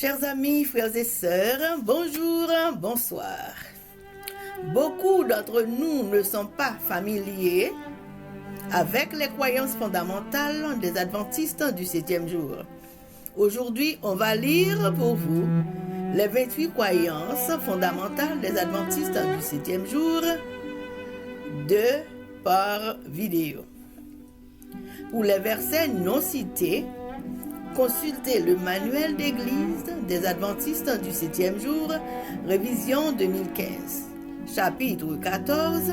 Chers amis, frères et sœurs, bonjour, bonsoir. Beaucoup d'entre nous ne sont pas familiers avec les croyances fondamentales des adventistes du 7e jour. Aujourd'hui, on va lire pour vous les 28 croyances fondamentales des adventistes du 7e jour par vidéo. Pour les versets non cités, consultez le manuel d'église des adventistes du 7e jour, révision 2015, chapitre 14,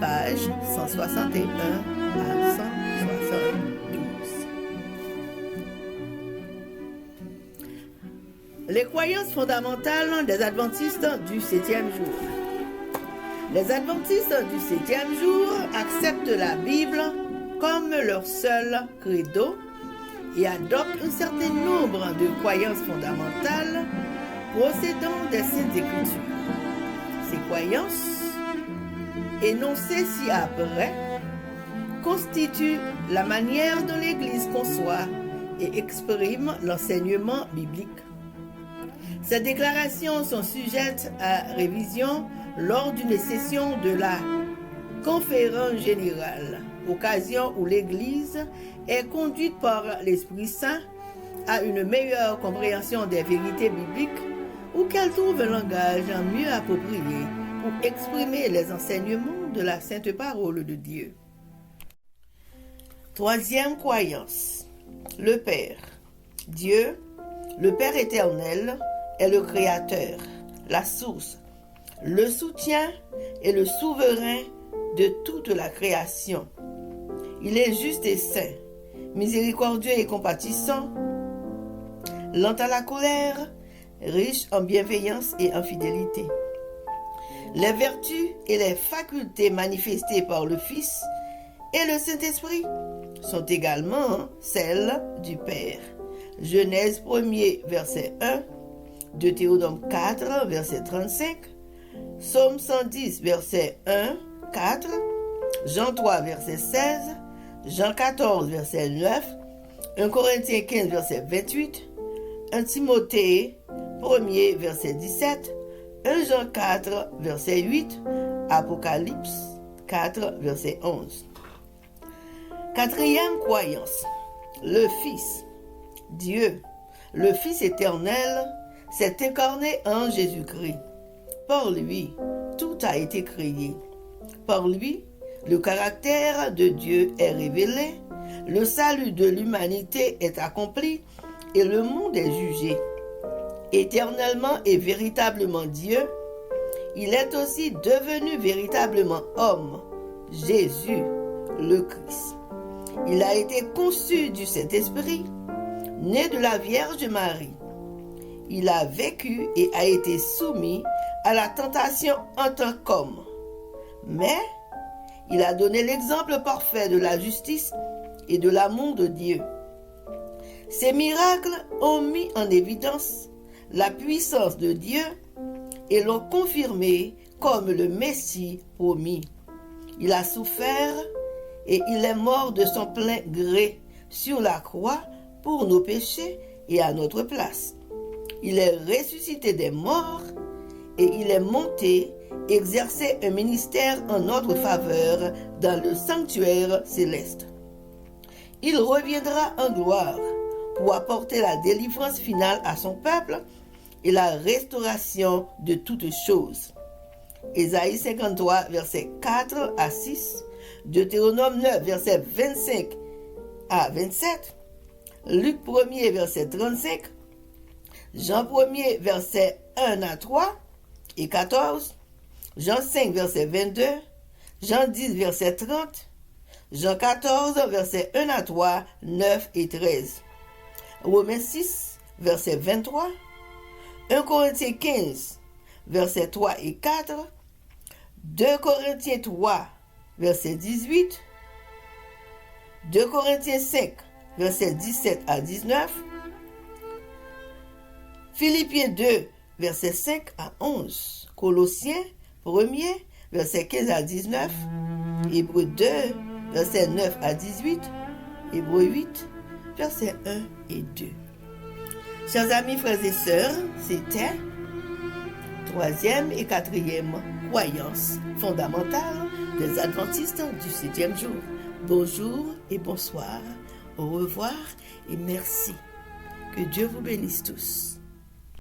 page 161 à 172. Les croyances fondamentales des adventistes du 7e jour. Les adventistes du 7e jour acceptent la Bible comme leur seul credo et adoptent un certain nombre de croyances fondamentales procédant des Saintes Écritures. Ces croyances, énoncées ci-après, constituent la manière dont l'Église conçoit et exprime l'enseignement biblique. Ces déclarations sont sujettes à révision lors d'une session de la conférence générale, occasion où l'Église est conduite par l'Esprit Saint à une meilleure compréhension des vérités bibliques ou qu'elle trouve un langage mieux approprié pour exprimer les enseignements de la Sainte Parole de Dieu. Troisième croyance, le Père. Dieu, le Père éternel, est le Créateur, la source, le soutien et le souverain de toute la création. Il est juste et saint, miséricordieux et compatissant, lent à la colère, riche en bienveillance et en fidélité. Les vertus et les facultés manifestées par le Fils et le Saint-Esprit sont également celles du Père. Genèse 1er, verset 1, Deutéronome 4, verset 35, Psaume 110, verset 1, 4, Jean 3, verset 16, Jean 14, verset 9, 1 Corinthiens 15, verset 28, 1 Timothée 1er, verset 17, 1 Jean 4, verset 8, Apocalypse 4, verset 11. Quatrième croyance, le Fils. Dieu, le Fils éternel, s'est incarné en Jésus-Christ. Par lui, tout a été créé. Par lui, le caractère de Dieu est révélé, le salut de l'humanité est accompli et le monde est jugé. Éternellement et véritablement Dieu, il est aussi devenu véritablement homme, Jésus, le Christ. Il a été conçu du Saint-Esprit, né de la Vierge Marie. Il a vécu et a été soumis à la tentation en tant qu'homme. Mais il a donné l'exemple parfait de la justice et de l'amour de Dieu. Ces miracles ont mis en évidence la puissance de Dieu et l'ont confirmé comme le Messie promis. Il a souffert et il est mort de son plein gré sur la croix pour nos péchés et à notre place. Il est ressuscité des morts et il est monté exercer un ministère en notre faveur dans le sanctuaire céleste. Il reviendra en gloire pour apporter la délivrance finale à son peuple et la restauration de toutes choses. Ésaïe 53, versets 4 à 6, Deutéronome 9, versets 25 à 27, Luc 1er, verset 35, Jean 1er, versets 1 à 3 et 14, Jean 5, verset 22, Jean 10, verset 30, Jean 14, verset 1 à 3, 9 et 13, Romains 6, verset 23, 1 Corinthiens 15, verset 3 et 4, 2 Corinthiens 3, verset 18, 2 Corinthiens 5, verset 17 à 19, Philippiens 2, verset 5 à 11, Colossiens 1er, verset 15 à 19, Hébreux 2, verset 9 à 18, Hébreux 8, verset 1 et 2. Chers amis, frères et sœurs, c'était troisième et quatrième croyance fondamentale des adventistes du 7e jour. Bonjour et bonsoir, au revoir et merci. Que Dieu vous bénisse tous.